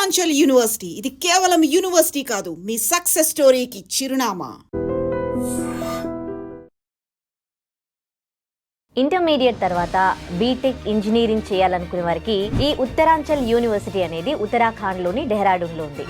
Uttaranchal university ఇది కేవలం university కాదు, మీ సక్సెస్ స్టోరీకి చిరునామా. ఇంటర్మీడియట్ తర్వాత బీటెక్ ఇంజనీరింగ్ చేయాలనుకునే వారికి ఈ ఉత్తరాంచల్ యూనివర్సిటీ అనేది ఉత్తరాఖండ్లోని డెహ్రాడూన్లో ఉంది.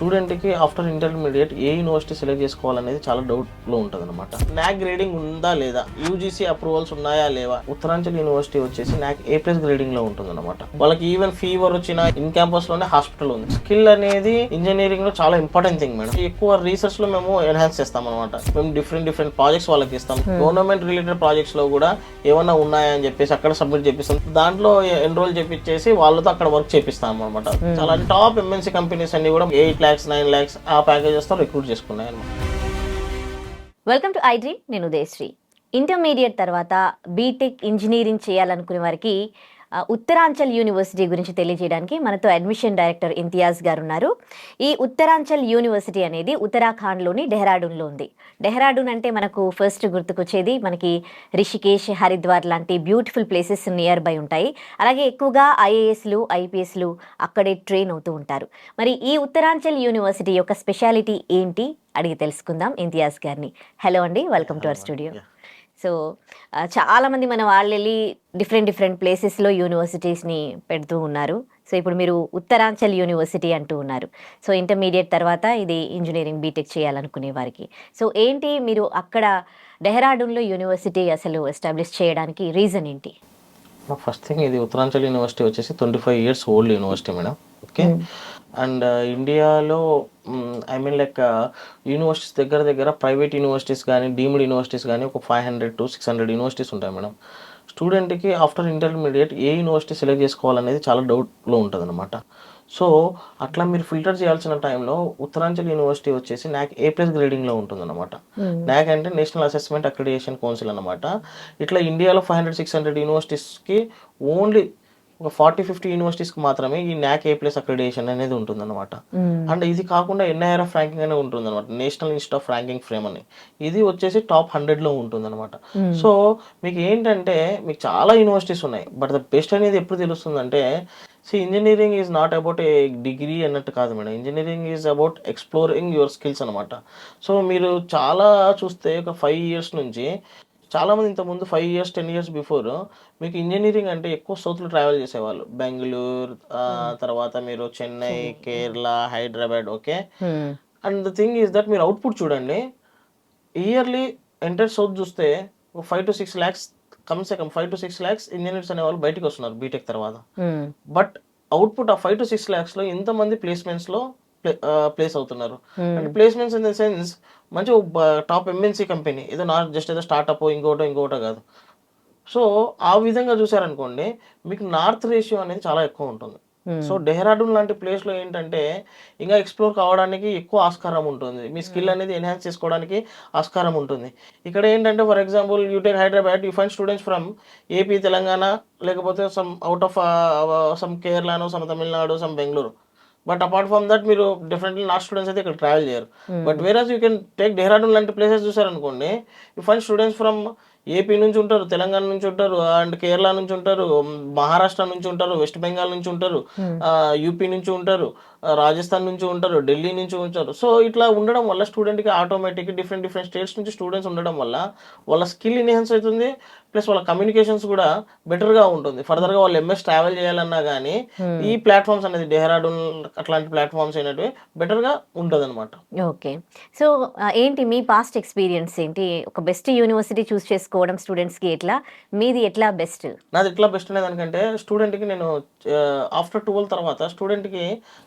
స్టూడెంట్కి ఆఫ్టర్ ఇంటర్మీడియట్ ఏ యూనివర్సిటీ సెలెక్ట్ చేసుకోవాలనేది చాలా డౌట్లో ఉంటుంది అనమాట. నాక్ గ్రేడింగ్ ఉందా లేదా, యూజీసీ అప్రూవల్స్ ఉన్నాయా లేవా. ఉత్తరాంచల్ యూనివర్సిటీ వచ్చేసి నాక్ A+ గ్రేడింగ్ లో ఉంటుంది అనమాట. వాళ్ళకి ఈవెన్ ఫీవర్ వచ్చిన ఇన్ క్యాంపస్ లోనే హాస్పిటల్ ఉంది. స్కిల్ అనేది ఇంజనీరింగ్ లో చాలా ఇంపార్టెంట్ థింగ్ మేడం. ఎక్కువ రీసెర్చ్ లో మేము ఎన్హాన్స్ చేస్తాం అనమాట. మేము డిఫరెంట్ ప్రాజెక్ట్స్ వాళ్ళకి ఇస్తాం. గవర్నమెంట్ రిలేటెడ్ ప్రాజెక్ట్స్ లో కూడా ఏమన్నా ఉన్నాయా అని చెప్పేసి అక్కడ సబ్మిట్ చేపిస్తాం. దాంట్లో ఎన్రోల్ చేపించేసి వాళ్ళతో అక్కడ వర్క్ చేపిస్తాం అనమాట. చాలా టాప్ MNC కంపెనీస్ అన్ని కూడా 8 lakhs 9 lakhs ఆ ప్యాకేజెస్ తో రిక్రూట్ చేసుకున్నాయి అన్నమాట. Welcome to iDream. నేను ఉదయశ్రీ. ఇంటర్మీడియట్ తర్వాత బీటెక్ ఇంజనీరింగ్ చేయాలనుకునే వారికి ఉత్తరాంచల్ యూనివర్సిటీ గురించి తెలియజేయడానికి మనతో అడ్మిషన్ డైరెక్టర్ ఇంతియాజ్ గారు ఉన్నారు. ఈ ఉత్తరాంచల్ యూనివర్సిటీ అనేది ఉత్తరాఖండ్లోని డెహ్రాడూన్లో ఉంది. డెహ్రాడూన్ అంటే మనకు ఫస్ట్ గుర్తుకొచ్చేది మనకి రిషికేష్, హరిద్వార్ లాంటి బ్యూటిఫుల్ ప్లేసెస్ నియర్ బై ఉంటాయి. అలాగే ఎక్కువగా IASలు IPSలు అక్కడే ట్రైన్ అవుతూ ఉంటారు. మరి ఈ ఉత్తరాంచల్ యూనివర్సిటీ యొక్క స్పెషాలిటీ ఏంటి అడిగి తెలుసుకుందాం ఇంతియాజ్ గారిని. హలో అండి, welcome to our studio. So చాలామంది మన వాళ్ళు వెళ్ళి డిఫరెంట్ ప్లేసెస్లో యూనివర్సిటీస్ని పెడుతూ ఉన్నారు. సో ఇప్పుడు మీరు ఉత్తరాంచల్ యూనివర్సిటీ అంటూ ఉన్నారు. సో ఇంటర్మీడియట్ తర్వాత ఇది ఇంజనీరింగ్ బీటెక్ చేయాలనుకునే వారికి. సో ఏంటి మీరు అక్కడ డెహ్రాడూన్లో యూనివర్సిటీ అసలు ఎస్టాబ్లిష్ చేయడానికి రీజన్ ఏంటి? ఫస్ట్ థింగ్, ఇది ఉత్తరాంచల్ యూనివర్సిటీ వచ్చేసి 25 years old university madam. Okay. And ఇండియాలో లైక్ యూనివర్సిటీస్ దగ్గర ప్రైవేట్ యూనివర్సిటీస్ కానీ డీమ్డ్ యూనివర్సిటీస్ కానీ ఒక 500 to 600 యూనివర్సిటీస్ ఉంటాయి మేడం. స్టూడెంట్కి ఆఫ్టర్ ఇంటర్మీడియట్ ఏ యూనివర్సిటీ సెలెక్ట్ చేసుకోవాలనేది చాలా డౌట్లో ఉంటుంది అనమాట. సో అట్లా మీరు ఫిల్టర్ చేయాల్సిన టైంలో ఉత్తరాంచల్ యూనివర్సిటీ వచ్చేసి నాక్ A+ గ్రేడింగ్లో ఉంటుంది అనమాట. నాక్ అంటే నేషనల్ అసెస్మెంట్ అక్రిడిటేషన్ కౌన్సిల్ అనమాట. ఇట్లా ఇండియాలో 500-600 యూనివర్సిటీస్కి ఓన్లీ ఒక 40-50 యూనివర్సిటీస్కి మాత్రమే ఈ నాక్ A+ అక్రిడిటేషన్ అనేది ఉంటుంది అనమాట. అండ్ ఇది కాకుండా NIRF ర్యాంకింగ్ అనేది ఉంటుంది అనమాట, national institute of ranking frame అని. ఇది వచ్చేసి టాప్ 100లో ఉంటుంది అనమాట. సో మీకు ఏంటంటే మీకు చాలా యూనివర్సిటీస్ ఉన్నాయి, బట్ ద బెస్ట్ అనేది ఎప్పుడు తెలుస్తుందంటే, engineering is not about a degree అన్నట్టు కాదు madam. Engineering is about exploring your skills అనమాట. సో మీరు చాలా చూస్తే ఒక 5 years నుంచి చాలామంది ఇంతకుముందు 5 years 10 years బిఫోర్ మీకు ఇంజనీరింగ్ అంటే ఎక్కువ సౌత్లో ట్రావెల్ చేసేవాళ్ళు. బెంగళూరు, తర్వాత మీరు Chennai, Kerala, Hyderabad. Okay. And the thing is that మీరు అవుట్పుట్ చూడండి, ఇయర్లీ ఎంటర్ సౌత్ చూస్తే ఒక 5 to 6 lakhs కమ్సే కమ్ 5 to 6 lakhs ఇంజనీర్స్ అనే వాళ్ళు బయటకు వస్తున్నారు బీటెక్ తర్వాత. బట్ అవుట్పుట్ ఆ 5 to 6 lakhs లో ఎంతమంది ప్లేస్మెంట్స్లో ప్లేస్ అవుతున్నారు. And placements in the sense మంచి టాప్ MNC కంపెనీ, ఏదో నాట్ జస్ట్ ఏదో స్టార్ట్అప్ ఇంకోటో కాదు. సో ఆ విధంగా చూసారనుకోండి, మీకు నార్త్ రేషియో అనేది చాలా ఎక్కువ ఉంటుంది. సో డెహ్రాడూన్ లాంటి ప్లేస్లో ఏంటంటే ఇంకా ఎక్స్ప్లోర్ కావడానికి ఎక్కువ ఆస్కారం ఉంటుంది, మీ స్కిల్ అనేది ఎన్హాన్స్ చేసుకోవడానికి ఆస్కారం ఉంటుంది. ఇక్కడ ఏంటంటే for example you take Hyderabad, you find students from AP, Telangana, లేకపోతే సమ్ అవుట్ ఆఫ్ సమ్ కేరళనో, some Tamil Nadu, some Bengaluru. But apart from that మీరు డెఫినెట్లీ నాట్ స్టూడెంట్స్ అయితే ఇక్కడ ట్రావెల్ చేయరు. But whereas you can take Dehradun లాంటి ప్లేసెస్ చూసారనుకోండి, you find students from AP నుంచి ఉంటారు, తెలంగాణ నుంచి ఉంటారు, అండ్ కేరళ నుంచి ఉంటారు, మహారాష్ట్ర నుంచి ఉంటారు, వెస్ట్ బెంగాల్ నుంచి ఉంటారు, UP నుంచి ఉంటారు, రాజస్థాన్ నుంచి ఉంటారు, ఢిల్లీ నుంచి ఉంటారు. సో ఇట్లా ఉండడం వల్ల స్టూడెంట్కి ఆటోమేటిక్ డిఫరెంట్ స్టేట్స్ నుంచి స్టూడెంట్స్ ఉండడం వల్ల వాళ్ళ స్కిల్ ఎన్హాన్స్ అవుతుంది, ప్లస్ వాళ్ళ కమ్యూనికేషన్స్ కూడా బెటర్గా ఉంటుంది. ఫర్దర్గా వాళ్ళు MS ట్రావెల్ చేయాలన్నా కానీ ఈ ప్లాట్ఫామ్స్ అనేది డెహ్రాడూన్ అట్లాంటి ప్లాట్ఫామ్స్ అయినట్టు బెటర్గా ఉంటుంది అనమాట. ఓకే. సో ఏంటి మీ పాస్ట్ ఎక్స్పీరియన్స్ ఏంటి? ఒక బెస్ట్ యూనివర్సిటీ చూస్ చేసుకోవడం స్టూడెంట్స్కి ఎట్లా, మీది ఎట్లా బెస్ట్? నాది ఎట్లా బెస్ట్ అనేది దానికంటే, స్టూడెంట్కి నేను ఆఫ్టర్ 12 తర్వాత స్టూడెంట్కి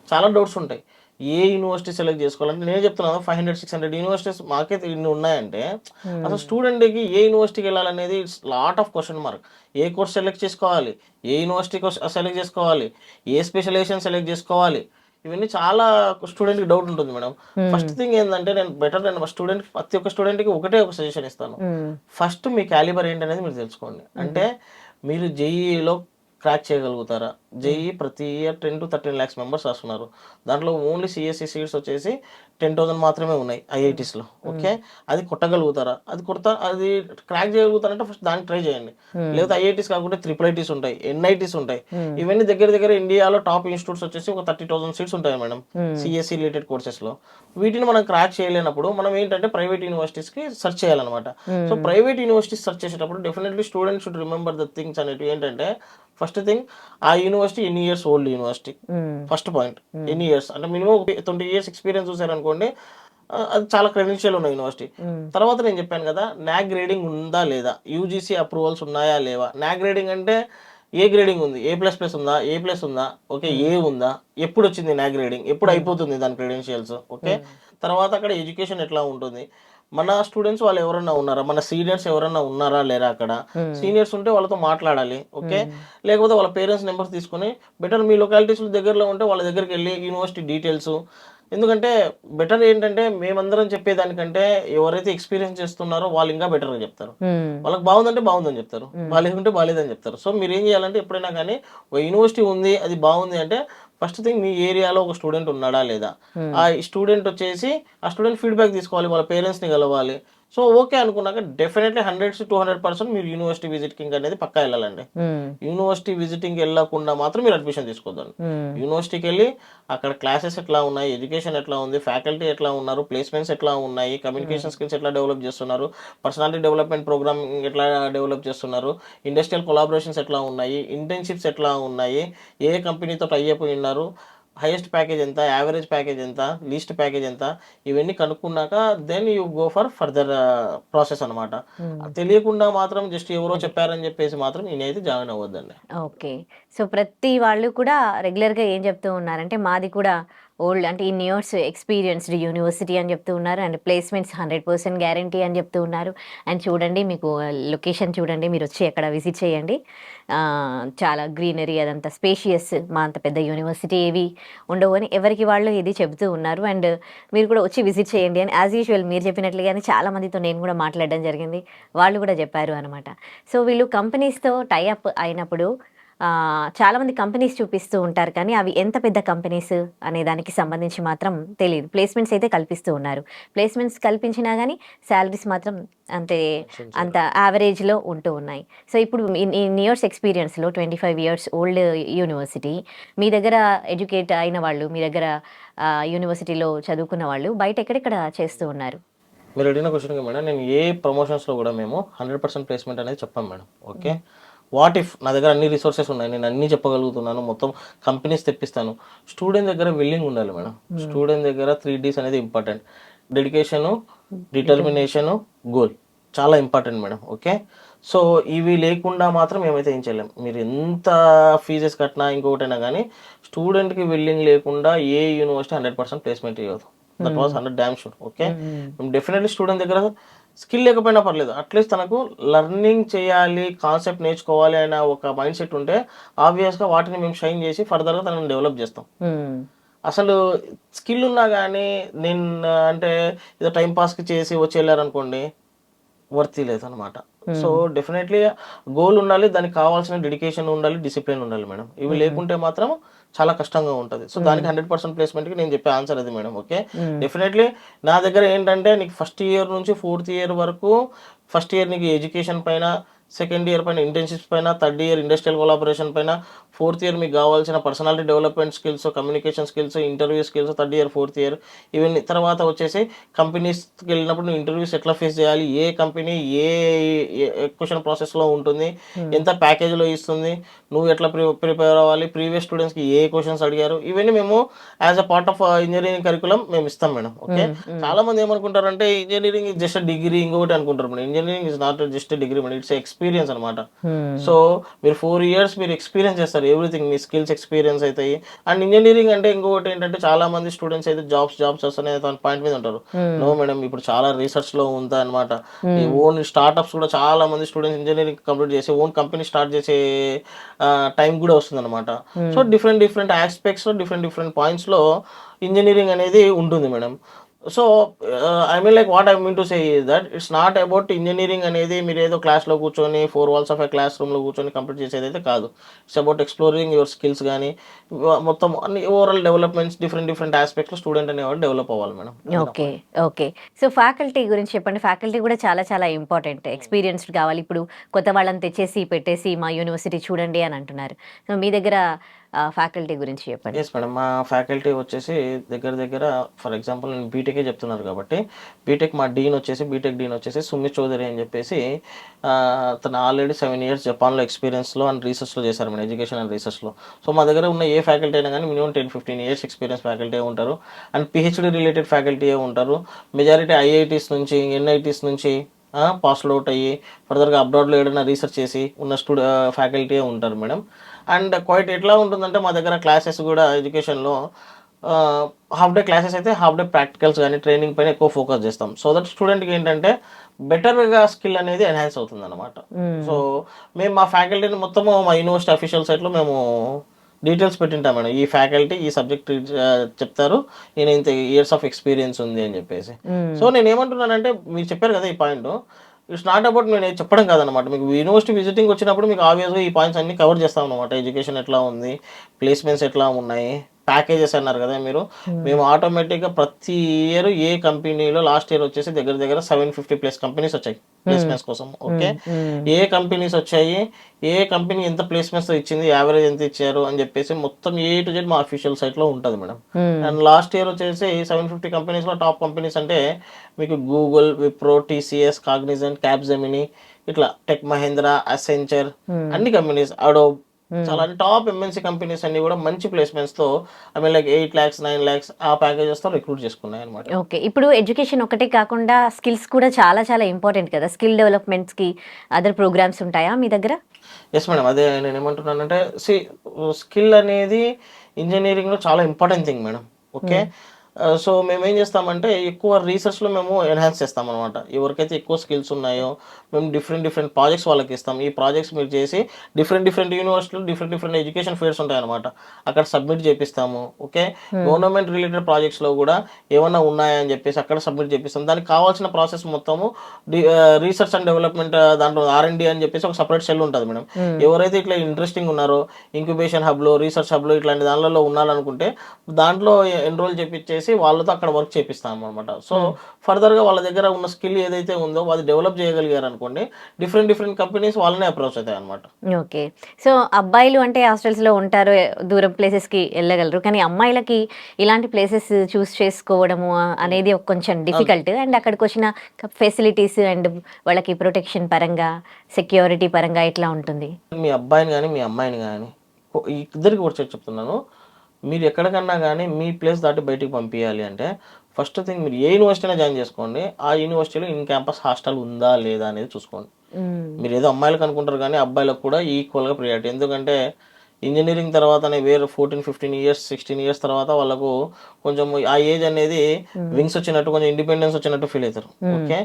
చాలా డౌట్స్ ఉంటాయి. ఏ యూనివర్సిటీ సెలెక్ట్ చేసుకోవాలంటే నేను చెప్తున్నాను 500-600 యూనివర్సిటీస్ మాకైతే ఇన్ని ఉన్నాయంటే అసలు స్టూడెంట్కి ఏ యూనివర్సిటీకి వెళ్ళాలనేది it's lot of question mark. ఏ కోర్స్ సెలెక్ట్ చేసుకోవాలి, ఏ యూనివర్సిటీ సెలెక్ట్ చేసుకోవాలి, ఏ స్పెషలైజేషన్ సెలెక్ట్ చేసుకోవాలి, ఇవన్నీ చాలా స్టూడెంట్కి డౌట్ ఉంటుంది మేడం. ఫస్ట్ థింగ్ ఏంటంటే నేను ప్రతి ఒక్క స్టూడెంట్కి ఒకటే ఒక సజెషన్ ఇస్తాను. ఫస్ట్ మీ క్యాలిబర్ ఏంటనేది మీరు తెలుసుకోండి. అంటే మీరు JEEలో క్రాక్ చేయగలుగుతారా? జేఈ ప్రతి ఇయర్ 10 to 13 lakhs మెంబర్స్ రాస్తున్నారు. దాంట్లో ఓన్లీ సిఎస్సి సీట్స్ వచ్చేసి 10,000 మాత్రమే ఉన్నాయి ఐఐటీస్లో. ఓకే, అది కొట్టగలుగుతారా? అది క్రాక్ చేయగలుగుతారంటే ఫస్ట్ దానికి ట్రై చేయండి. లేకపోతే ఐఐటీస్ కాకుండా IIITs ఉంటాయి, ఎన్ఐటీస్ ఉంటాయి. ఇవన్నీ దగ్గర దగ్గర ఇండియాలో టాప్ ఇన్స్టిట్యూట్స్ వచ్చేసి ఒక 30,000 సీట్స్ ఉంటాయి మేడం సిఎస్సి రిలేటెడ్ కోర్సెస్లో. వీటిని మనం క్రాక్ చేయలేనప్పుడు మనం ఏంటంటే ప్రైవేట్ యూనివర్సిటీస్కి సెర్చ్ చేయాలన్నమాట. సో ప్రైవేట్ యూనివర్సిటీస్ సెర్చ్ చేసేటప్పుడు definitely students should remember the things అనేవి ఏంటంటే, ఫస్ట్ థింగ్ ఆ యూనివర్సిటీ ఎన్ని years old university, first point. ఎన్ని ఇయర్స్ అంటే మినిమం 20 years ఎక్స్పీరియన్స్ చూసారనుకోండి, అది చాలా క్రెడెన్షియల్ ఉన్న యూనివర్సిటీ. తర్వాత నేను చెప్పాను కదా, నాక్ గ్రేడింగ్ ఉందా లేదా, యూజీసీ అప్రూవల్స్ ఉన్నాయా లేవా. నాక్ గ్రేడింగ్ అంటే ఏ గ్రేడింగ్ ఉంది, A++ ఉందా, A+ ఉందా, ఓకే, ఏ ఉందా, ఎప్పుడు వచ్చింది నాక్ గ్రేడింగ్, ఎప్పుడు అయిపోతుంది దాని క్రెడెన్షియల్స్, ఓకే. తర్వాత అక్కడ ఎడ్యుకేషన్ ఎట్లా ఉంటుంది, మన స్టూడెంట్స్ వాళ్ళు ఎవరన్నా ఉన్నారా, మన సీనియర్స్ ఎవరన్నా ఉన్నారా లేరా, అక్కడ సీనియర్స్ ఉంటే వాళ్ళతో మాట్లాడాలి, ఓకే. లేకపోతే వాళ్ళ పేరెంట్స్ నెంబర్స్ తీసుకొని, బెటర్ మీ లొకాలిటీస్ దగ్గరలో ఉంటే వాళ్ళ దగ్గరికి వెళ్ళి యూనివర్సిటీ డీటెయిల్స్. ఎందుకంటే బెటర్ ఏంటంటే మేమందరం చెప్పేదానికంటే ఎవరైతే ఎక్స్పీరియన్స్ చేస్తున్నారో వాళ్ళు ఇంకా బెటర్గా చెప్తారు. వాళ్ళకి బాగుందంటే బాగుందని చెప్తారు, బాగాలేకుంటే బాగాలేదని చెప్తారు. సో మీరు ఏం చేయాలంటే ఎప్పుడైనా కానీ ఒక యూనివర్సిటీ ఉంది అది బాగుంది అంటే ఫస్ట్ థింగ్ మీ ఏరియాలో ఒక స్టూడెంట్ ఉన్నాడా లేదా, ఆ స్టూడెంట్ వచ్చేసి ఆ స్టూడెంట్ ఫీడ్బ్యాక్ తీసుకోవాలి, వాళ్ళ పేరెంట్స్ని కలవాలి. సో ఓకే అనుకున్నాక డెఫినెట్లీ 100 to 200% మీరు యూనివర్సిటీ విజిటింగ్ అనేది పక్కా వెళ్ళాలండి. యూనివర్సిటీ విజిటింగ్ వెళ్ళకుండా మాత్రం మీరు అడ్మిషన్ తీసుకోవద్దండి. యూనివర్సిటీకి వెళ్ళి అక్కడ క్లాసెస్ ఎట్లా ఉన్నాయి, ఎడ్యుకేషన్ ఎట్లా ఉంది, ఫ్యాకల్టీ ఎట్లా ఉన్నారు, ప్లేస్మెంట్స్ ఎట్లా ఉన్నాయి, కమ్యూనికేషన్ స్కిల్స్ ఎట్లా డెవలప్ చేస్తున్నారు, పర్సనాలిటీ డెవలప్మెంట్ ప్రోగ్రామ్ ఎట్లా డెవలప్ చేస్తున్నారు, ఇండస్ట్రియల్ కొలాబరేషన్స్ ఎట్లా ఉన్నాయి, ఇంటర్న్షిప్స్ ఎట్లా ఉన్నాయి, ఏ కంపెనీతో టై అప్ ఉన్నారు, హైయెస్ట్ ప్యాకేజ్ ఎంత, యావరేజ్ ప్యాకేజ్ ఎంత, లీస్ట్ ప్యాకేజ్ ఎంత, ఇవన్నీ కనుక్కున్నాక then you go for further process అనమాట. తెలియకుండా మాత్రం జస్ట్ ఎవరో చెప్పారని చెప్పేసి మాత్రం నేనైతే జాయిన్ అవ్వద్దండి. ఓకే. సో ప్రతి వాళ్ళు కూడా రెగ్యులర్‌గా ఏం చెప్తూ ఉన్నారంటే, మాది కూడా ఓల్డ్ అంటే ఇన్ని ఇయర్స్ ఎక్స్‌పీరియన్స్‌డ్ యూనివర్సిటీ అని చెప్తూ ఉన్నారు. అండ్ ప్లేస్‌మెంట్స్ 100% గ్యారంటీ అని చెప్తూ ఉన్నారు. అండ్ చూడండి మీకు లొకేషన్ చూడండి, మీరొచ్చి అక్కడ విజిట్ చేయండి. చాలా గ్రీనరీ అదంతా స్పేషియస్, మా అంత పెద్ద యూనివర్సిటీ ఏవి ఉండవు అని ఎవరికి వాళ్ళు ఇది చెబుతూ ఉన్నారు. అండ్ మీరు కూడా వచ్చి విజిట్ చేయండి అని యాజ్ యూజువల్ మీరు చెప్పినట్లుగానే చాలా మందితో నేను కూడా మాట్లాడడం జరిగింది. వాళ్ళు కూడా చెప్పారు అనమాట. సో వీళ్ళు కంపెనీస్‌తో టై అప్ అయినప్పుడు చాలామంది కంపెనీస్ చూపిస్తూ ఉంటారు, కానీ అవి ఎంత పెద్ద కంపెనీస్ అనే దానికి సంబంధించి మాత్రం తెలీదు. ప్లేస్‌మెంట్స్ అయితే కల్పిస్తూ ఉన్నారు. ప్లేస్‌మెంట్స్ కల్పించినా గానీ సాలరీస్ మాత్రం అంత యావరేజ్‌లో ఉంటూ ఉన్నాయి. సో ఇప్పుడు ఇన్ని ఇయర్స్ ఎక్స్‌పీరియన్స్‌లో 25 years ఓల్డ్ యూనివర్సిటీ, మీ దగ్గర ఎడ్యుకేట్ అయిన వాళ్ళు, మీ దగ్గర యూనివర్సిటీలో చదువుకున్న వాళ్ళు బయట ఎక్కడెక్కడ చేస్తూ ఉన్నారు? మీరు అడిగిన క్వశ్చన్కి మేడం, నేను ఏ ప్రమోషన్స్లో కూడా మేము 100% ప్లేస్మెంట్ అనేది చెప్పాం మేడం, ఓకే. వాట్ ఇఫ్ నా దగ్గర అన్ని రిసోర్సెస్ ఉన్నాయి, నేను అన్ని చెప్పగలుగుతున్నాను, మొత్తం కంపెనీస్ తెప్పిస్తాను, స్టూడెంట్ దగ్గర విల్లింగ్ ఉండాలి మేడం. స్టూడెంట్ దగ్గర 3Ds అనేది ఇంపార్టెంట్. డెడికేషను, డిటర్మినేషను, గోల్ చాలా ఇంపార్టెంట్ మేడం, ఓకే. సో ఇవి లేకుండా మాత్రం ఏమైతే ఏం చేయలేం. మీరు ఎంత ఫీజెస్ కట్టినా ఇంకొకటైనా కానీ స్టూడెంట్కి విల్లింగ్ లేకుండా ఏ యూనివర్సిటీ 100% ప్లేస్మెంట్ ఇవ్వదు. That was 100 damn sure, okay. మేము డెఫినెట్లీ స్టూడెంట్ దగ్గర స్కిల్ లేకపోయినా పర్లేదు, అట్లీస్ట్ తనకు లెర్నింగ్ చేయాలి, కాన్సెప్ట్ నేర్చుకోవాలి అనే ఒక మైండ్ సెట్ ఉంటే ఆబ్వియస్గా వాటిని మేము షైన్ చేసి ఫర్దర్గా తనని డెవలప్ చేస్తాం. అసలు స్కిల్ ఉన్నా కానీ నేను అంటే ఏదో టైంపాస్కి చేసి వచ్చి వెళ్ళారనుకోండి, వర్తీ లేదు అనమాట. సో డెఫినెట్లీ గోల్ ఉండాలి, దానికి కావాల్సిన డెడికేషన్ ఉండాలి, డిసిప్లిన్ ఉండాలి మేడం. ఇవి లేకుంటే మాత్రం చాలా కష్టంగా ఉంటుంది. సో దానికి 100% ప్లేస్మెంట్కి నేను చెప్పే ఆన్సర్ అది మేడం, ఓకే. డెఫినెట్లీ నా దగ్గర ఏంటంటే నీకు ఫస్ట్ ఇయర్ నుంచి 4th year వరకు, ఫస్ట్ ఇయర్ నీకు ఎడ్యుకేషన్ పైన, సెకండ్ ఇయర్ పైన ఇంటర్న్షిప్స్ పైన, థర్డ్ ఇయర్ ఇండస్ట్రియల్ కొలాబరేషన్ పైన, 4th year మీకు కావాల్సిన personality development skills, communication skills, interview skills, third year 4th year ఇవన్నీ. తర్వాత వచ్చేసి కంపెనీస్కి వెళ్ళినప్పుడు నువ్వు ఇంటర్వ్యూస్ ఎట్లా ఫేస్ చేయాలి, ఏ కంపెనీ ఏ క్వశ్చన్ ప్రాసెస్లో ఉంటుంది, ఎంత ప్యాకేజ్లో ఇస్తుంది, నువ్వు ఎట్లా ప్రిపేర్ అవ్వాలి, ప్రీవియస్ స్టూడెంట్స్కి ఏ క్వశ్చన్స్ అడిగారు, ఇవన్నీ మేము as a part of engineering curriculum మేము ఇస్తాం మేడం, ఓకే. చాలా మంది ఏమనుకుంటారంటే ఇంజనీరింగ్ ఇస్ జస్ట్ డిగ్రీ ఇంకొకటి అనుకుంటారు madam. Engineering is not just degree madam, it's experience అనమాట. సో మీరు 4 years మీరు ఎక్స్పీరియన్స్ చేస్తారు, ఎవ్రీథింగ్ మీ స్కిల్స్ ఎక్స్పీరియన్స్ అవుతాయి. అండ్ ఇంజనీరింగ్ అంటే ఇంకొకటి ఏంటంటే చాలా మంది స్టూడెంట్స్ అయితే జాబ్స్ వస్తానే పాయింట్ మీద ఉంటారు. నో మేడం, ఇప్పుడు చాలా రీసెర్చ్ లో ఉందా అనమాట. ఈ ఓన్ స్టార్ట్అప్స్ కూడా చాలా మంది స్టూడెంట్స్ ఇంజనీరింగ్ కంప్లీట్ చేసి ఓన్ కంపెనీ స్టార్ట్ చేసే టైం కూడా వస్తుంది అనమాట. సో డిఫరెంట్ ఆస్పెక్ట్స్ లో డిఫరెంట్ పాయింట్స్ లో ఇంజనీరింగ్ అనేది ఉంటుంది madam. So I mean like what I mean to say is that it's not about engineering అనేది మీరు ఏదో క్లాస్లో కూర్చొని 4 walls ఆఫ్ ఏ క్లాస్ రూమ్లో కూర్చొని కంప్లీట్ చేసేది అయితే కాదు. It's about exploring your skills కానీ మొత్తం అన్ని ఓవరాల్ డెవలప్మెంట్స్ డిఫరెంట్ ఆస్పెక్ట్స్లో స్టూడెంట్ అనేవాడు డెవలప్ అవ్వాలి madam. Okay. Okay. So faculty గురించి చెప్పండి. ఫ్యాకల్టీ కూడా చాలా చాలా ఇంపార్టెంట్. ఎక్స్‌పీరియన్స్‌డ్ కావాలి. ఇప్పుడు కొత్త వాళ్ళని తెచ్చేసి, పెట్టేసి మా యూనివర్సిటీ చూడండి అని అంటున్నారు. సో మీ దగ్గర ఫ్యాకల్టీ గురించి చెప్పండి. Yes madam. మా ఫ్యాకల్టీ వచ్చేసి దగ్గర ఫర్ ఎగ్జాంపుల్ నేను బీటెకే చెప్తున్నారు కాబట్టి మా బీటెక్ డీన్ వచ్చేసి సుమిత్ చౌదరి అని చెప్పేసి తను ఆల్రెడీ 7 years జపాన్లో ఎక్స్పీరియన్స్లో అండ్ రీసెర్చ్లో చేశారు మేడం, ఎడ్యుకేషన్ అండ్ రీసెర్చ్లో. సో మా దగ్గర ఉన్న ఏ ఫ్యాకల్టీ అయినా కానీ మినిమం 10-15 years ఎక్స్పీరియన్స్ ఫ్యాకల్టీ ఉంటారు అండ్ పిహెచ్డి రిలేటెడ్ ఫ్యాకల్టీ ఉంటారు. మెజారిటీ ఐఐటీస్ నుంచి, ఎన్ఐటీస్ నుంచి పాస్డ్ అవుట్ అయ్యి ఫర్దర్గా అబ్రాడ్లో ఏదైనా రీసెర్చ్ చేసి ఉన్న ఫ్యాకల్టీ ఉంటారు మేడం. అండ్ క్వైట్ ఎట్లా ఉంటుందంటే మా దగ్గర క్లాసెస్ కూడా ఎడ్యుకేషన్లో హాఫ్ డే క్లాసెస్ అయితే హాఫ్ డే ప్రాక్టికల్స్ కానీ ట్రైనింగ్ పైన ఎక్కువ ఫోకస్ చేస్తాం. సో దట్ స్టూడెంట్కి ఏంటంటే బెటర్గా స్కిల్ అనేది ఎన్హాన్స్ అవుతుంది అనమాట. సో మేము మా ఫ్యాకల్టీని మొత్తము మా యూనివర్సిటీ అఫీషియల్ సైట్లో మేము డీటెయిల్స్ పెట్టింటాం మేడం. ఈ ఫ్యాకల్టీ ఈ సబ్జెక్ట్ చెప్తారు, నేను ఇంత ఇయర్స్ ఆఫ్ ఎక్స్పీరియన్స్ ఉంది అని చెప్పేసి. సో నేను ఏమంటున్నానంటే మీరు చెప్పారు కదా ఈ పాయింట్, ఇట్స్ నాట్ అబౌట్ నేను చెప్పడం కాదనమాట. మీకు యూనివర్సిటీ విజిటింగ్ వచ్చినప్పుడు మీకు ఆబ్వియస్గా ఈ పాయింట్స్ అన్ని కవర్ చేస్తాం అనమాట. ఎడ్యుకేషన్ ఎట్లా ఉంది, ప్లేస్మెంట్స్ ఎట్లా ఉన్నాయి, ప్యాకేజెస్ అన్నారు కదా మీరు. మేము ఆటోమేటిక్గా ప్రతి ఇయర్ ఏ కంపెనీలో లాస్ట్ ఇయర్ వచ్చేసి దగ్గర 750+ కంపెనీస్ వచ్చాయి ప్లేస్మెంట్స్ కోసం. ఓకే, ఏ కంపెనీస్ వచ్చాయి, ఏ కంపెనీ ఎంత ప్లేస్మెంట్స్ ఇచ్చింది, యావరేజ్ ఎంత ఇచ్చారు అని చెప్పేసి మొత్తం A to Z మా అఫీషియల్ సైట్లో ఉంటుంది మేడం. అండ్ లాస్ట్ ఇయర్ వచ్చేసి 750 కంపెనీస్లో టాప్ కంపెనీస్ అంటే మీకు Google, Wipro, TCS, Cognizant, Capgemini, ఇట్లా టెక్ మహేంద్ర, అసెంచర్, అన్ని కంపెనీస్, అడోబ్, చాలా టాప్ ఎంఎన్సీ కంపెనీస్ అన్ని కూడా మంచి ప్లేస్మెంట్స్ తో I mean like 8 lakhs 9 lakhs ఆ ప్యాకేజెస్ తో రిక్రూట్ చేసుకున్నాయి అనమాట. ఓకే. ఇప్పుడు ఎడ్యుకేషన్ ఒకటే కాకుండా స్కిల్స్ కూడా చాలా చాలా ఇంపార్టెంట్ కదా. స్కిల్ డెవలప్మెంట్స్ కి అదర్ ప్రోగ్రామ్స్ ఉంటాయా మీ దగ్గర? ఎస్ మేడం, అదే నేను ఏమంటున్నానంటే స్కిల్ అనేది ఇంజనీరింగ్లో చాలా important thing madam. Okay, so మేము ఏం చేస్తామంటే ఎక్కువ రీసెర్చ్లో మేము ఎన్హాన్స్ చేస్తాం అనమాట. ఎవరికైతే ఎక్కువ స్కిల్స్ ఉన్నాయో మేము డిఫరెంట్ ప్రాజెక్ట్స్ వాళ్ళకి ఇస్తాం. ఈ ప్రాజెక్ట్స్ మీరు చేసి డిఫరెంట్ యూనివర్సిటీలు డిఫరెంట్ ఎడ్యుకేషన్ ఫేర్స్ ఉంటాయి అనమాట, అక్కడ సబ్మిట్ చేపిస్తాము. ఓకే, గవర్నమెంట్ రిలేటెడ్ ప్రాజెక్ట్స్లో కూడా ఏమన్నా ఉన్నాయని చెప్పేసి అక్కడ సబ్మిట్ చేపిస్తాం. దానికి కావాల్సిన ప్రాసెస్ మొత్తము రీసెర్చ్ అండ్ డెవలప్మెంట్ దాంట్లో R&D అని చెప్పేసి ఒక సపరేట్ సెల్ ఉంటుంది మేడం. ఎవరైతే ఇట్లా ఇంట్రెస్టింగ్ ఉన్నారో ఇంక్యుబేషన్ హబ్లో, రీసెర్చ్ హబ్లో ఇట్లాంటి దానిలో ఉన్నారనుకుంటే దాంట్లో ఎన్రోల్ చేపించేసి వాళ్ళతో అక్కడ వర్క్ చేపిస్తాం అనమాట. సో ఫర్దర్గా వాళ్ళ దగ్గర ఉన్న స్కిల్ ఏదైతే ఉందో అది డెవలప్ చేయగలిగారు అనుకోండి, డిఫరెంట్ కంపెనీస్ వాళ్ళనే అప్రోచ్ అవుతాయి అనమాట. ఓకే, సో అబ్బాయిలు అంటే హాస్టల్స్లో ఉంటారు, దూరం ప్లేసెస్కి వెళ్ళగలరు, కానీ అమ్మాయిలకి ఇలాంటి ప్లేసెస్ చూస్ చేసుకోవడము అనేది కొంచెం డిఫికల్ట్. అండ్ అక్కడికి వచ్చిన ఫెసిలిటీస్ అండ్ వాళ్ళకి ప్రొటెక్షన్ పరంగా, సెక్యూరిటీ పరంగా ఎట్లా ఉంటుంది? మీ అబ్బాయిని కానీ మీ అమ్మాయిని కానీ ఇద్దరికి వచ్చి చెప్తున్నాను, మీరు ఎక్కడికన్నా కానీ మీ ప్లేస్ దాటి బయటికి పంపించాలి అంటే ఫస్ట్ థింగ్ మీరు ఏ యూనివర్సిటీలో జాయిన్ చేసుకోండి, ఆ యూనివర్సిటీలో ఇన్ క్యాంపస్ హాస్టల్ ఉందా లేదా అనేది చూసుకోండి. మీరు ఏదో అమ్మాయిలకు అనుకుంటారు కానీ అబ్బాయిలకు కూడా ఈక్వల్గా ప్రియారిటీ. ఎందుకంటే ఇంజనీరింగ్ తర్వాతనే వేరే 14-15 years 16 years తర్వాత వాళ్ళకు కొంచెం ఆ ఏజ్ అనేది వింగ్స్ వచ్చినట్టు, కొంచెం ఇండిపెండెన్స్ వచ్చినట్టు ఫీల్ అవుతారు. ఓకే,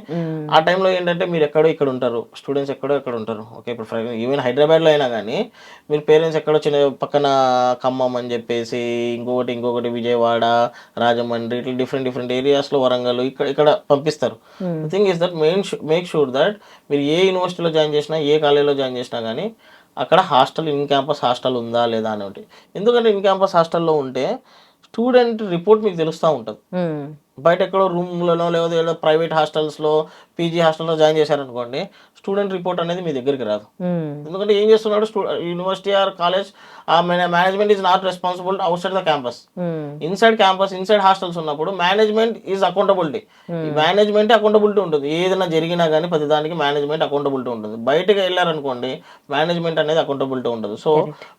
ఆ టైంలో ఏంటంటే మీరు ఎక్కడో ఇక్కడ ఉంటారు, స్టూడెంట్స్ ఎక్కడో ఇక్కడ ఉంటారు. ఓకే, ఇప్పుడు ఫర్ ఈవెన్ హైదరాబాద్లో అయినా కానీ మీరు పేరెంట్స్ ఎక్కడో చిన్న పక్కన ఖమ్మం అని చెప్పేసి ఇంకొకటి విజయవాడ, రాజమండ్రి, ఇట్లా డిఫరెంట్ ఏరియాస్లో వరంగల్ ఇక్కడ పంపిస్తారు. Thing is that make sure that మీరు ఏ యూనివర్సిటీలో జాయిన్ చేసినా, ఏ కాలేజీలో జాయిన్ చేసినా కానీ అక్కడ హాస్టల్, ఇన్ క్యాంపస్ హాస్టల్ ఉందా లేదా అనేది. ఎందుకంటే ఇన్ క్యాంపస్ హాస్టల్లో ఉంటే స్టూడెంట్ రిపోర్ట్ మీకు తెలుస్తూ ఉంటుంది. బయట ఎక్కడో రూమ్లలో లేకపోతే ఏదో ప్రైవేట్ హాస్టల్స్లో, పీజీ హాస్టల్లో జాయిన్ చేశారనుకోండి, స్టూడెంట్ రిపోర్ట్ అనేది మీ దగ్గరికి రాదు. ఎందుకంటే ఏం చేస్తున్నాడు యూనివర్సిటీ ఆర్ కాలేజ్, ఆ management is not responsible outside the campus. Inside hostels ఉన్నప్పుడు management is accountability. Management accountability ఉంటుంది, ఏదైనా జరిగినా కానీ ప్రతి దానికి మేనేజ్మెంట్ అకౌంటబిలిటీ ఉంటుంది. బయటకు వెళ్ళారనుకోండి మేనేజ్మెంట్ అనేది అకౌంటబిలిటీ ఉండదు. సో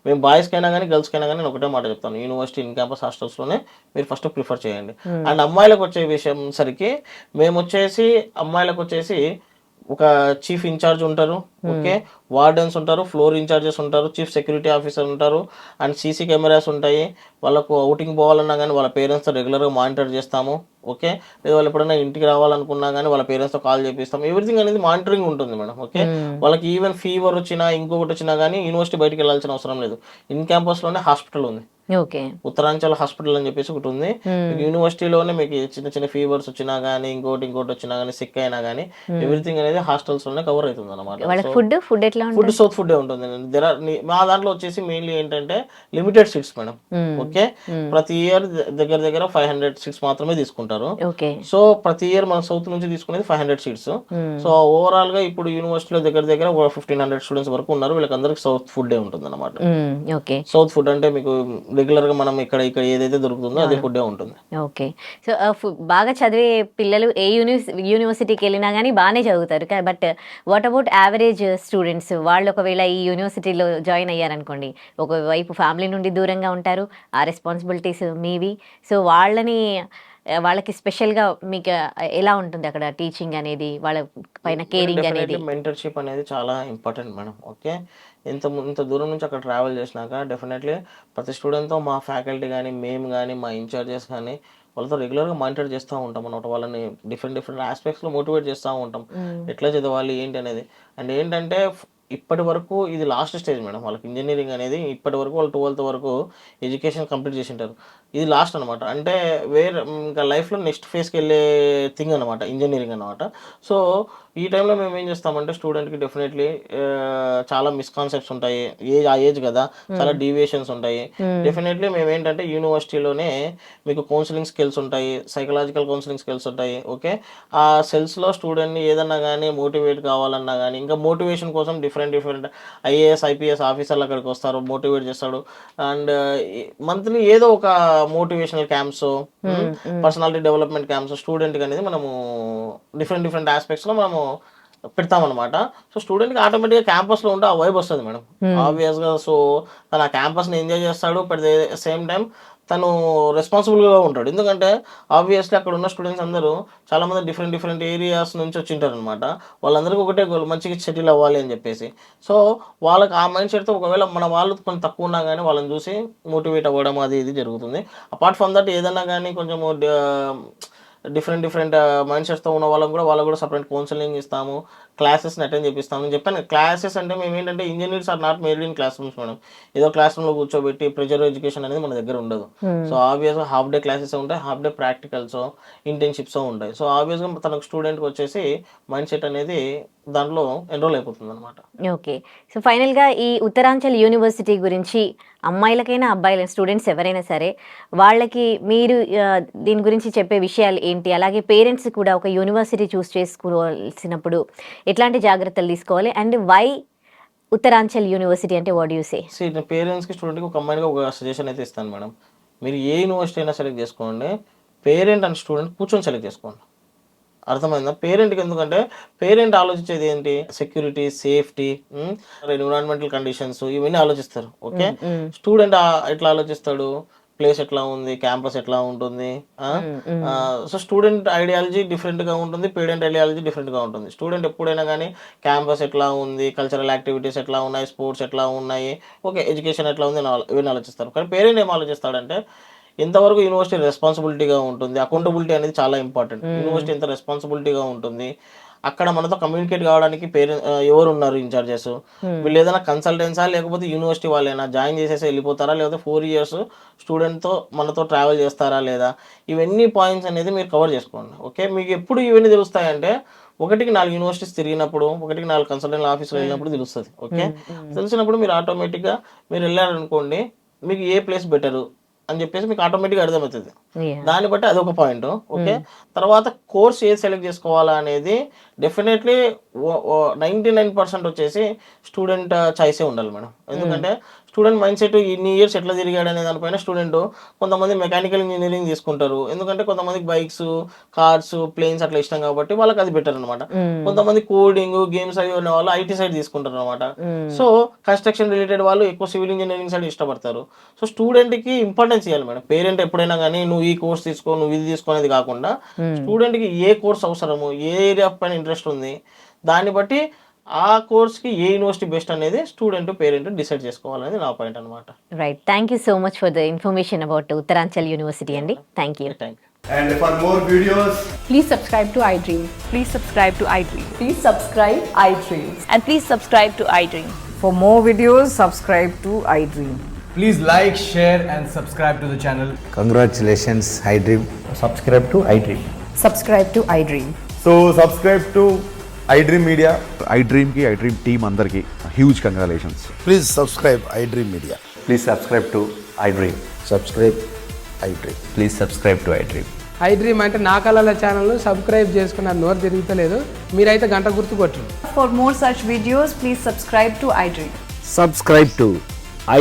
మేము బాయ్స్కైనా కానీ గర్ల్స్కైనా కానీ నేను ఒకటే మాట చెప్తాను, యూనివర్సిటీ ఇన్ క్యాంపస్ హాస్టల్స్లోనే మీరు ఫస్ట్ ప్రిఫర్ చేయండి. అండ్ అమ్మాయిలకు వచ్చే విషయం సరికి మేము వచ్చేసి అమ్మాయిలకు వచ్చేసి ఒక చీఫ్ ఇన్ఛార్జ్ ఉంటారు. ఓకే, వార్డెన్స్ ఉంటారు, ఫ్లోర్ ఇన్ఛార్జెస్ ఉంటారు, చీఫ్ సెక్యూరిటీ ఆఫీసర్ ఉంటారు, అండ్ సీసీ కెమెరాస్ ఉంటాయి. వాళ్ళకు అవుటింగ్ పోవాలన్నా కానీ వాళ్ళ పేరెంట్స్తో రెగ్యులర్గా మానిటర్ చేస్తాము. ఓకే, లేదా వాళ్ళు ఎప్పుడైనా ఇంటికి రావాలనుకున్నా కానీ వాళ్ళ పేరెంట్స్తో కాల్ చేపిస్తాం. ఎవ్రీథింగ్ అనేది మానిటరింగ్ ఉంటుంది మేడం. ఓకే, వాళ్ళకి ఈవెన్ ఫీవర్ వచ్చినా ఇంకొకటి వచ్చినా కానీ యూనివర్సిటీ బయటికి వెళ్ళాల్సిన అవసరం లేదు, ఇన్ క్యాంపస్లోనే హాస్పిటల్ ఉంది. ఓకే. ఉత్తరాంచల్ హాస్పిటల్ అని చెప్పేసి ఒకటి ఉంది. యూనివర్సిటీలోనే మీకు చిన్న చిన్న ఫీవర్స్ వచ్చినా కానీ ఇంకోటి వచ్చినా కానీ సిక్ అయినా కానీ ఎవ్రీథింగ్ అనేది హాస్టల్స్ లోనే కవర్ అవుతుంది అనమాట. వాళ్ళకి ఫుడ్ ఎట్లా ఫుడ్ సౌత్ ఫుడ్ ఉంటుంది. మా దాంట్లో వచ్చేసి మెయిన్లీ ఏంటంటే లిమిటెడ్ సీట్స్ మేడం. ఓకే, ప్రతి ఇయర్ దగ్గర దగ్గర 500 సీట్స్ మాత్రమే తీసుకుంటారు. ఓకే. సో ప్రతి ఇయర్ మన సౌత్ నుంచి తీసుకునేది 500 సీట్స్. సో ఓవరాల్ గా ఇప్పుడు యూనివర్సిటీలో దగ్గర దగ్గర 1500 స్టూడెంట్స్ వరకు ఉన్నారు. వీళ్ళకందరికి సౌత్ ఫుడ్ ఉంటుంది అనమాట. ఓకే. సౌత్ ఫుడ్ అంటే మీకు రెగ్యులర్ గా మనం ఇక్కడ ఏదైతే దొరుకుతుందో అదే ఫుడ్ ఉంటుంది. ఓకే. సో బాగా చదివే పిల్లలు ఏ యూనివర్సిటీకి వెళ్ళినా కానీ బాగానే చదువుతారు. But what about average students? వాళ్ళు ఒకవేళ ఈ యూనివర్సిటీలో జాయిన్ అయ్యారనుకోండి, ఒకవైపు ఫ్యామిలీ నుండి దూరంగా ఉంటారు, ఆ రెస్పాన్సిబిలిటీస్ మీవి. సో వాళ్ళకి స్పెషల్గా మీకు ఎలా ఉంటుంది అక్కడ టీచింగ్ అనేది, వాళ్ళ పైన కేరింగ్ అనేది? మెంటర్షిప్ అనేది చాలా ఇంపార్టెంట్ మేడం. ఓకే, ఇంత దూరం నుంచి అక్కడ ట్రావెల్ చేసినాక డెఫినెట్లీ ప్రతి స్టూడెంట్తో మా ఫ్యాకల్టీ కానీ మేము కానీ మా ఇన్ఛార్జెస్ కానీ వాళ్ళతో రెగ్యులర్గా మానిటర్ చేస్తూ ఉంటాం అనమాట. వాళ్ళని డిఫరెంట్ ఆస్పెక్ట్స్లో మోటివేట్ చేస్తూ ఉంటాం, ఎట్లా చదవాలి ఏంటి అనేది. అండ్ ఏంటంటే ఇప్పటి వరకు ఇది లాస్ట్ స్టేజ్ మేడం వాళ్ళకి. ఇంజనీరింగ్ అనేది ఇప్పటి వరకు వాళ్ళు 12th వరకు ఎడ్యుకేషన్ కంప్లీట్ చేసి ఉంటారు. ఇది లాస్ట్ అనమాట. అంటే ఇంకా లైఫ్లో నెక్స్ట్ ఫేజ్కి వెళ్ళే థింగ్ అనమాట ఇంజనీరింగ్ అనమాట. సో ఈ టైంలో మేము ఏం చేస్తామంటే స్టూడెంట్కి డెఫినెట్లీ చాలా మిస్కాన్సెప్ట్స్ ఉంటాయి. ఆ ఏజ్ కదా, చాలా డీవియేషన్స్ ఉంటాయి. డెఫినెట్లీ మేము ఏంటంటే యూనివర్సిటీలోనే మీకు కౌన్సిలింగ్ స్కిల్స్ ఉంటాయి, సైకలాజికల్ కౌన్సిలింగ్ స్కిల్స్ ఉంటాయి. ఓకే, ఆ సెల్స్లో స్టూడెంట్ని ఏదన్నా కానీ మోటివేట్ కావాలన్నా కానీ, ఇంకా మోటివేషన్ కోసం డిఫరెంట్ IAS IPS ఆఫీసర్లు అక్కడికి వస్తారు, మోటివేట్ చేస్తాడు. అండ్ మంత్లీ ఏదో ఒక motivational camps, personality development camps స్టూడెంట్కి అనేది మనము డిఫరెంట్ ఆస్పెక్ట్స్లో మనము పెడతామన్నమాట. సో స్టూడెంట్కి ఆటోమేటిక్గా క్యాంపస్లో ఉంటే ఆ వైబ్ వస్తుంది మేడం ఆబ్వియస్గా. సో తను ఆ క్యాంపస్ని ఎంజాయ్ చేస్తాడు, బట్ సేమ్ టైం తను రెస్పాన్సిబుల్గా ఉంటాడు. ఎందుకంటే ఆబ్వియస్లీ అక్కడ ఉన్న స్టూడెంట్స్ అందరూ చాలామంది డిఫరెంట్ ఏరియాస్ నుంచి వచ్చింటారు అనమాట. వాళ్ళందరికీ ఒకటే గోల్, మంచిగా సెటిల్ అవ్వాలి అని చెప్పేసి. సో వాళ్ళకి ఆ మైండ్ సెట్తో ఒకవేళ మన వాళ్ళు కొంచెం తక్కువ ఉన్నా కానీ వాళ్ళని చూసి మోటివేట్ అవ్వడం అది ఇది జరుగుతుంది. అపార్ట్ ఫ్రమ్ దట్ ఏదన్నా కానీ కొంచెము డిఫరెంట్ మైండ్ సెట్స్తో ఉన్న వాళ్ళకు కూడా సపరేట్ కౌన్సిలింగ్ ఇస్తాము, క్లాసెస్ని అటెండ్ చేపిస్తాము. నేను చెప్పాను క్లాసెస్ అంటే మేము ఏంటంటే engineers are not made in class rooms madam. ఏదో క్లాస్ రూమ్లో కూర్చోబెట్టి ప్రెజర్ ఎడ్యుకేషన్ అనేది మన దగ్గర ఉండదు. సో ఆబ్వియస్గా హాఫ్ డే క్లాసెస్ ఉంటాయి, హాఫ్ డే ప్రాక్టికల్స్ ఇంటర్న్షిప్స్ ఉంటాయి. సో ఆబ్వియస్గా తనకు స్టూడెంట్కి వచ్చేసి మైండ్ సెట్ అనేది దాంట్లో ఎన్రోల్ అయిపోతుంది అనమాట. ఓకే. సో ఫైనల్గా ఈ ఉత్తరాంచల్ యూనివర్సిటీ గురించి అమ్మాయిలకైనా అబ్బాయిలైనా స్టూడెంట్స్ ఎవరైనా సరే వాళ్ళకి మీరు దీని గురించి చెప్పే విషయాలు ఏంటి? అలాగే పేరెంట్స్ కూడా ఒక యూనివర్సిటీ చూస్ చేసుకోవాల్సినప్పుడు ఎట్లాంటి జాగ్రత్తలు తీసుకోవాలి? అండ్ వై ఉత్తరాంచల్ యూనివర్సిటీ అంటే వాట్ యూ సే? పేరెంట్స్కి స్టూడెంట్కి ఒక అమ్మాయిగా ఒక సజెషన్ అయితే ఇస్తాను మేడం. మీరు ఏ యూనివర్సిటీ అయినా సెలెక్ట్ చేసుకోండి, పేరెంట్ అండ్ స్టూడెంట్ కూర్చొని సెలెక్ట్ చేసుకోండి. అర్థమైందా? పేరెంట్కి ఎందుకంటే పేరెంట్ ఆలోచించేది ఏంటి? సెక్యూరిటీ, సేఫ్టీ, ఎన్విరాన్మెంటల్ కండిషన్స్ ఇవన్నీ ఆలోచిస్తారు. ఓకే, స్టూడెంట్ ఎట్లా ఆలోచిస్తాడు? ప్లేస్ ఎట్లా ఉంది, క్యాంపస్ ఎట్లా ఉంటుంది. సో స్టూడెంట్ ఐడియాలజీ డిఫరెంట్గా ఉంటుంది, పేరెంట్ ఐడియాలజీ డిఫరెంట్గా ఉంటుంది. స్టూడెంట్ ఎప్పుడైనా కానీ క్యాంపస్ ఎట్లా ఉంది, కల్చరల్ యాక్టివిటీస్ ఎట్లా ఉన్నాయి, స్పోర్ట్స్ ఎట్లా ఉన్నాయి, ఓకే ఎడ్యుకేషన్ ఎట్లా ఉంది ఇవన్నీ ఆలోచిస్తారు. కానీ పేరెంట్ ఏం ఆలోచిస్తాడంటే ఎంతవరకు యూనివర్సిటీ రెస్పాన్సిబిలిటీగా ఉంటుంది, అకౌంటబిలిటీ అనేది చాలా ఇంపార్టెంట్. యూనివర్సిటీ ఎంత రెస్పాన్సిబిలిటీగా ఉంటుంది, అక్కడ మనతో కమ్యూనికేట్ కావడానికి ఎవరు ఉన్నారు ఇన్ఛార్జెస్, వీళ్ళు ఏదైనా కన్సల్టెన్సా లేకపోతే యూనివర్సిటీ వాళ్ళైనా జాయిన్ చేసేసి వెళ్ళిపోతారా, లేకపోతే 4 years స్టూడెంట్తో మనతో ట్రావెల్ చేస్తారా లేదా, ఇవన్నీ పాయింట్స్ అనేది మీరు కవర్ చేసుకోండి. ఓకే, మీకు ఎప్పుడు ఇవన్నీ తెలుస్తాయంటే 1-4 యూనివర్సిటీస్ తిరిగినప్పుడు, 1-4 కన్సల్టెంట్ ఆఫీసులో వెళ్ళినప్పుడు తెలుస్తుంది. ఓకే, తెలిసినప్పుడు మీరు ఆటోమేటిక్గా మీరు వెళ్ళారనుకోండి, మీకు ఏ ప్లేస్ బెటరు అని చెప్పేసి మీకు ఆటోమేటిక్గా అర్థమవుతుంది. దాన్ని బట్టి అదొక పాయింట్. ఓకే, తర్వాత కోర్స్ ఏది సెలెక్ట్ చేసుకోవాలా అనేది డెఫినెట్లీ 99% వచ్చేసి స్టూడెంట్ చాయిసే ఉండాలి మేడం. ఎందుకంటే స్టూడెంట్ మైండ్ సెట్ ఇన్ని ఇయర్స్ ఎట్లా తిరిగాడు అనే దానిపైన స్టూడెంట్ కొంతమంది మెకానికల్ ఇంజనీరింగ్ తీసుకుంటారు, ఎందుకంటే కొంతమందికి బైక్స్, కార్స్, ప్లేన్స్ అట్లా ఇష్టం కాబట్టి వాళ్ళకి అది బెటర్ అనమాట. కొంతమంది కోడింగ్, గేమ్స్ అవి ఉన్న వాళ్ళు IT సైడ్ తీసుకుంటారు అనమాట. సో కన్స్ట్రక్షన్ రిలేటెడ్ వాళ్ళు ఎక్కువ సివిల్ ఇంజనీరింగ్ సైడ్ ఇష్టపడతారు. సో స్టూడెంట్కి ఇంపార్టెన్స్ ఇవ్వాలి మేడం. పేరెంట్ ఎప్పుడైనా కానీ నువ్వు ఈ కోర్స్ తీసుకో, నువ్వు ఇది తీసుకునేది కాకుండా స్టూడెంట్కి ఏ కోర్స్ అవసరము, ఏ ఏరియా పైన ఇంట్రెస్ట్ ఉంది, దాన్ని బట్టి ఆ కోర్స్కి ఏ యూనివర్సిటీ బెస్ట్ అనేది స్టూడెంట్ పేరెంట్ డిసైడ్ చేసుకోవాలనేది నా పాయింట్ అనమాట. Right, thank you so much for the information about Uttaranchal university అండి. Thank you. And for more videos, please subscribe to iDream. Please subscribe to iDream. Please subscribe iDream. And please subscribe to iDream. For more videos, subscribe to iDream. Please like, share, and subscribe to the channel. Congratulations, iDream. Subscribe to iDream. Subscribe to iDream. So subscribe to iDream Media. iDream ki iDream team అందరికి huge congratulations. Please subscribe iDream Media. Please subscribe to iDream. Subscribe iDream. Please subscribe to iDream. iDream అంటే నా కళల channel subscribe చేసుకున్న నోరు తిరుగుతలేదు, మీరైతే గంట గుర్తు కొట్టండి. For more such videos, please subscribe to iDream. Subscribe to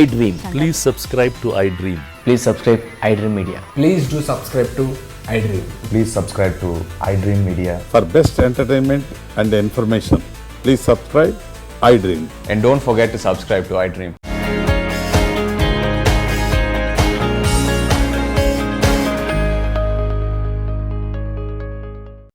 iDream. Please subscribe to iDream. Please subscribe iDream Media. Please do subscribe to iDream. Please subscribe to iDream Media. For best entertainment and information, please subscribe iDream. And don't forget to subscribe to iDream.